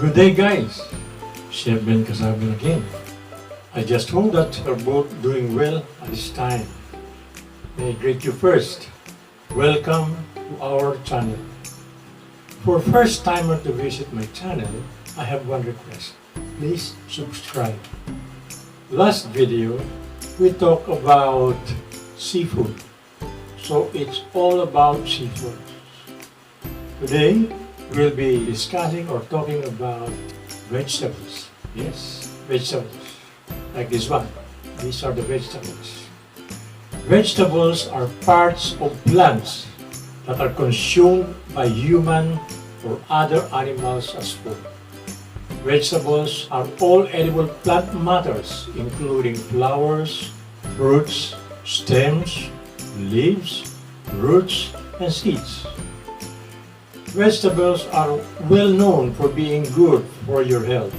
Good day guys, Chef Ben Kasabian again. I just hope that you're both doing well at this time. May I greet you first. Welcome to our channel. For first timer to visit my channel, I have one request. Please subscribe. Last video, we talked about seafood. So it's all about seafood. Today, we'll be discussing or talking about vegetables. Yes, vegetables. Like this one. These are the vegetables. Vegetables are parts of plants that are consumed by human or other animals as food. Vegetables are all edible plant matters, including flowers, fruits, stems, leaves, roots, and seeds. Vegetables are well known for being good for your health,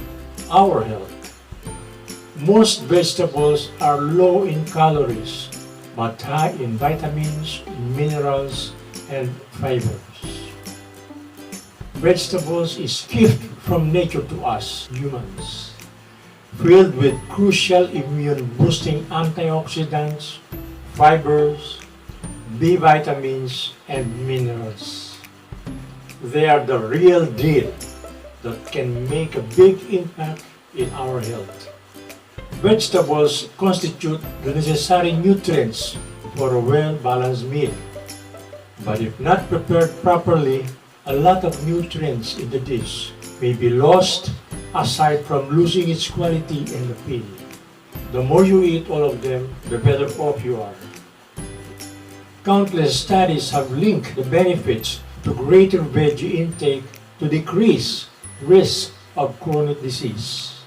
our health. Most vegetables are low in calories, but high in vitamins, minerals, and fibers. Vegetables is gift from nature to us, humans, filled with crucial immune-boosting antioxidants, fibers, B vitamins, and minerals. They are the real deal that can make a big impact in our health. Vegetables constitute the necessary nutrients for a well-balanced meal. But if not prepared properly, a lot of nutrients in the dish may be lost aside from losing its quality and appeal. The more you eat all of them, the better off you are. Countless studies have linked the benefits to greater veggie intake to decrease risk of chronic disease.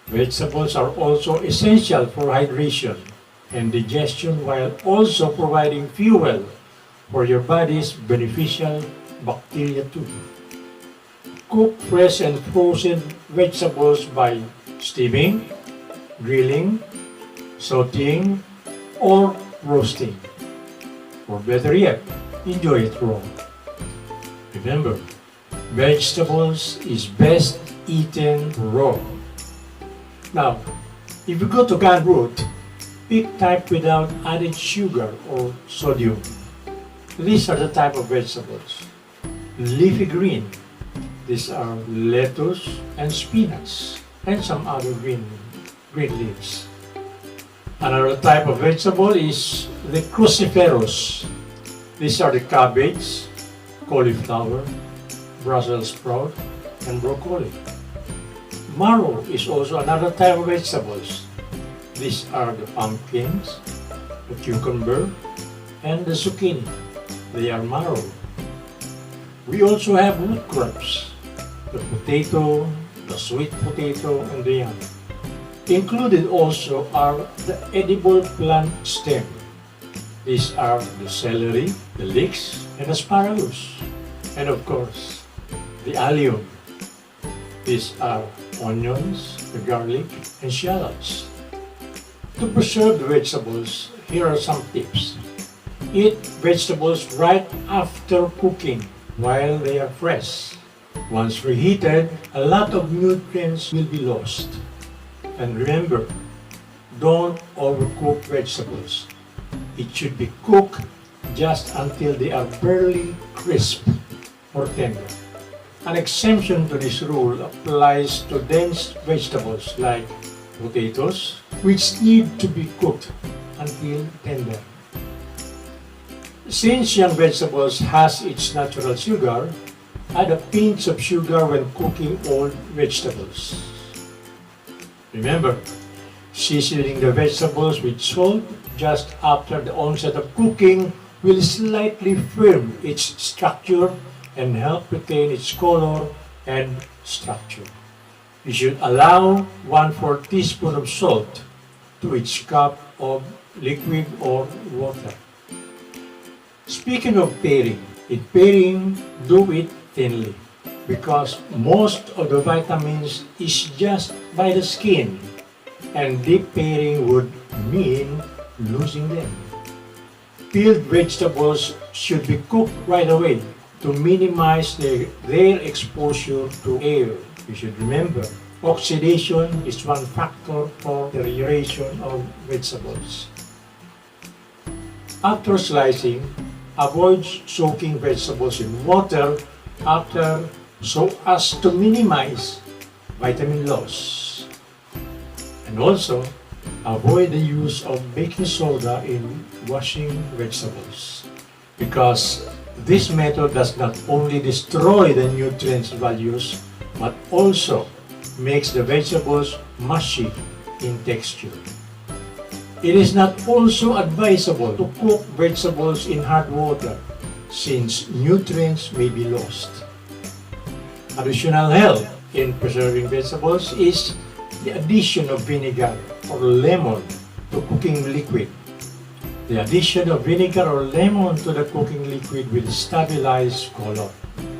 Vegetables are also essential for hydration and digestion while also providing fuel for your body's beneficial bacteria too. Cook fresh and frozen vegetables by steaming, grilling, sauteing, or roasting. Or better yet, enjoy it raw. Remember, vegetables is best eaten raw. Now, if you go to canned fruit, pick type without added sugar or sodium. These are the type of vegetables. Leafy green. These are lettuce and spinach and some other green leaves. Another type of vegetable is the cruciferous. These are the cabbage, cauliflower, Brussels sprout, and broccoli. Marrow is also another type of vegetables. These are the pumpkins, the cucumber, and the zucchini. They are marrow. We also have root crops, the potato, the sweet potato, and the yam. Included also are the edible plant stem. These are the celery, the leeks, and asparagus. And of course, the allium. These are onions, the garlic, and shallots. To preserve the vegetables, here are some tips. Eat vegetables right after cooking while they are fresh. Once reheated, a lot of nutrients will be lost. And remember, don't overcook vegetables. It should be cooked just until they are barely crisp or tender. An exemption to this rule applies to dense vegetables like potatoes, which need to be cooked until tender. Since young vegetables has its natural sugar, add a pinch of sugar when cooking old vegetables. Remember, seasoning the vegetables with salt just after the onset of cooking will slightly firm its structure and help retain its color and structure. You should allow 1/4 teaspoon of salt to each cup of liquid or water. Speaking of pairing, do it thinly because most of the vitamins is just by the skin and deep pairing would mean losing them. Peeled vegetables should be cooked right away to minimize their exposure to air. You should remember, oxidation is one factor for deterioration of vegetables. After slicing, avoid soaking vegetables in water after so as to minimize vitamin loss. And also, avoid the use of baking soda in washing vegetables because this method does not only destroy the nutrients values but also makes the vegetables mushy in texture. It is not also advisable to cook vegetables in hot water since nutrients may be lost. Additional help in preserving vegetables is the addition of vinegar or lemon to cooking liquid. The addition of vinegar or lemon to the cooking liquid will stabilize color.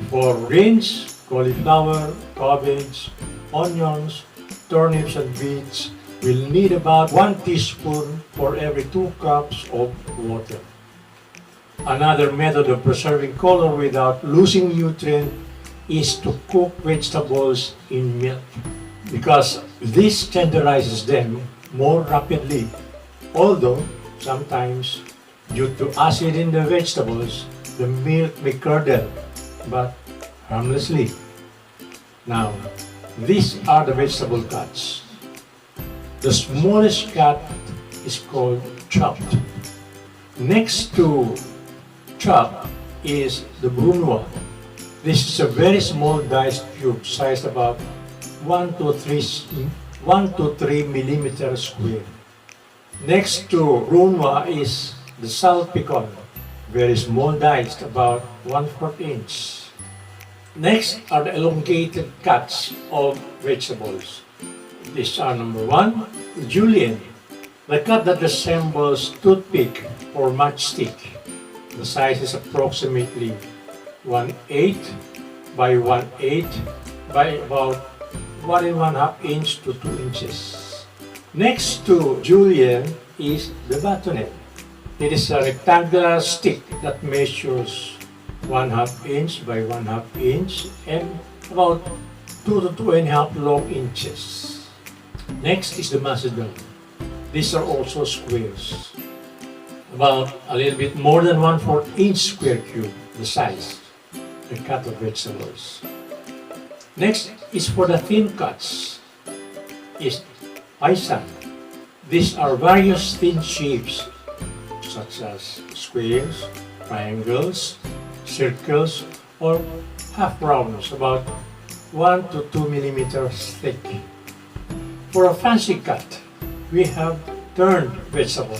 For greens, cauliflower, cabbage, onions, turnips and beets will need about 1 teaspoon for every 2 cups of water. Another method of preserving color without losing nutrient is to cook vegetables in milk because this tenderizes them more rapidly, although sometimes due to acid in the vegetables, the milk may curdle, but harmlessly. Now, these are the vegetable cuts. The smallest cut is called chopped. Next to chopped is the brunoise. This is a very small diced cube sized about 1 to 3 millimeters square. Next to brunoise is the salpicon, very small diced about 1/4 inch. Next are the elongated cuts of vegetables. These are number 1, julienne, the cut that resembles toothpick or matchstick. The size is approximately 1/8 by 1/8 by about 1 1/2 inch to 2 inches. Next to julienne is the bâtonnet. It is a rectangular stick that measures 1/2 inch by 1/2 inch and about 2 to 2.5 long inches. Next is the macedon. These are also squares, about a little bit more than 1/4 inch square cube, the size, the cut of vegetables. Next is for the thin cuts, is paisan. These are various thin shapes such as squares, triangles, circles, or half rounds about 1 to 2 millimeters thick. For a fancy cut, we have turned vegetable.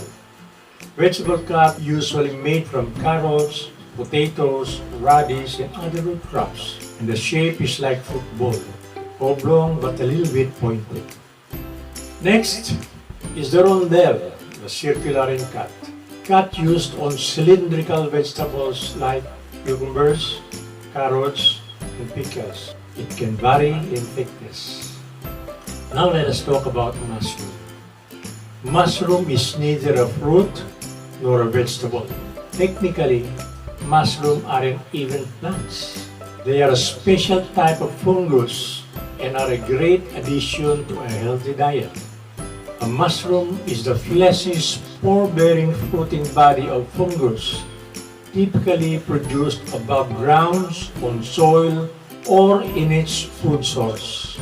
Vegetable cut usually made from carrots, potatoes, radish, and other root crops. And the shape is like football, oblong but a little bit pointed. Next is the rondelle, the circular in cut. Cut used on cylindrical vegetables like cucumbers, carrots, and pickles. It can vary in thickness. Now let us talk about mushroom. Mushroom is neither a fruit nor a vegetable. Technically, mushrooms aren't even plants. They are a special type of fungus and are a great addition to a healthy diet. A mushroom is the fleshy, spore-bearing fruiting body of fungus, typically produced above ground, on soil, or in its food source.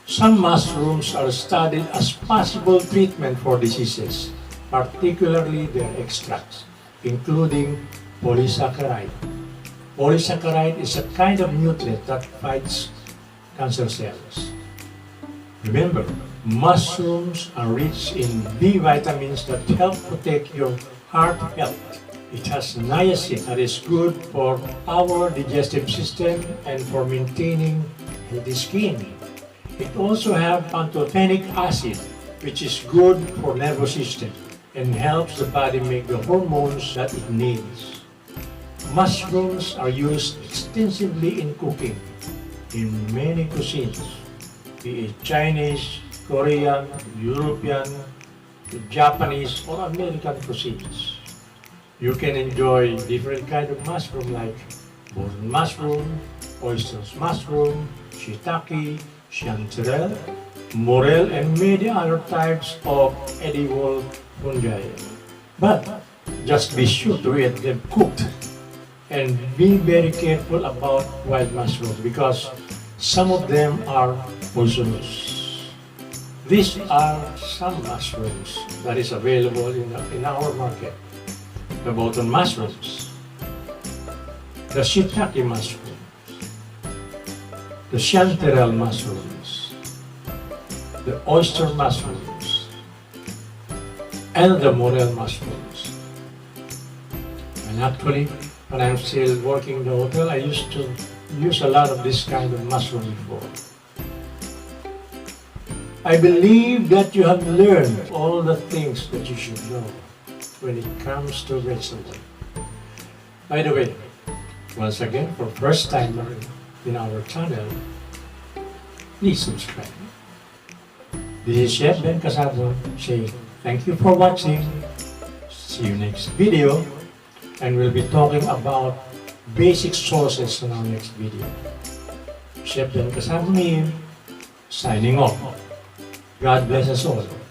Some mushrooms are studied as possible treatment for diseases, particularly their extracts, including polysaccharide. Polysaccharide is a kind of nutrient that fights cancer cells. Remember, mushrooms are rich in B vitamins that help protect your heart health. It has niacin that is good for our digestive system and for maintaining healthy skin. It also has pantothenic acid, which is good for nervous system and helps the body make the hormones that it needs. Mushrooms are used extensively in cooking in many cuisines, be it Chinese, Korean, European, Japanese, or American cuisines. You can enjoy different kinds of mushroom like golden mushroom, oyster mushroom, shiitake, chanterelle, morel, and many other types of edible fungi. But just be sure to eat them cooked and be very careful about wild mushrooms because some of them are poisonous. These are some mushrooms that is available in our market. The button mushrooms, the shiitake mushrooms, the chanterelle mushrooms, the oyster mushrooms, and the morel mushrooms. And actually, when I'm still working in the hotel, I used to use a lot of this kind of mushroom before. I believe that you have learned all the things that you should know when it comes to vegetable. By the way, once again, for first timer in our channel, please subscribe. This is Chef Ben Casado saying thank you for watching. See you next video, and we'll be talking about basic sauces in our next video. Chef Ben Casado signing off. God bless us all.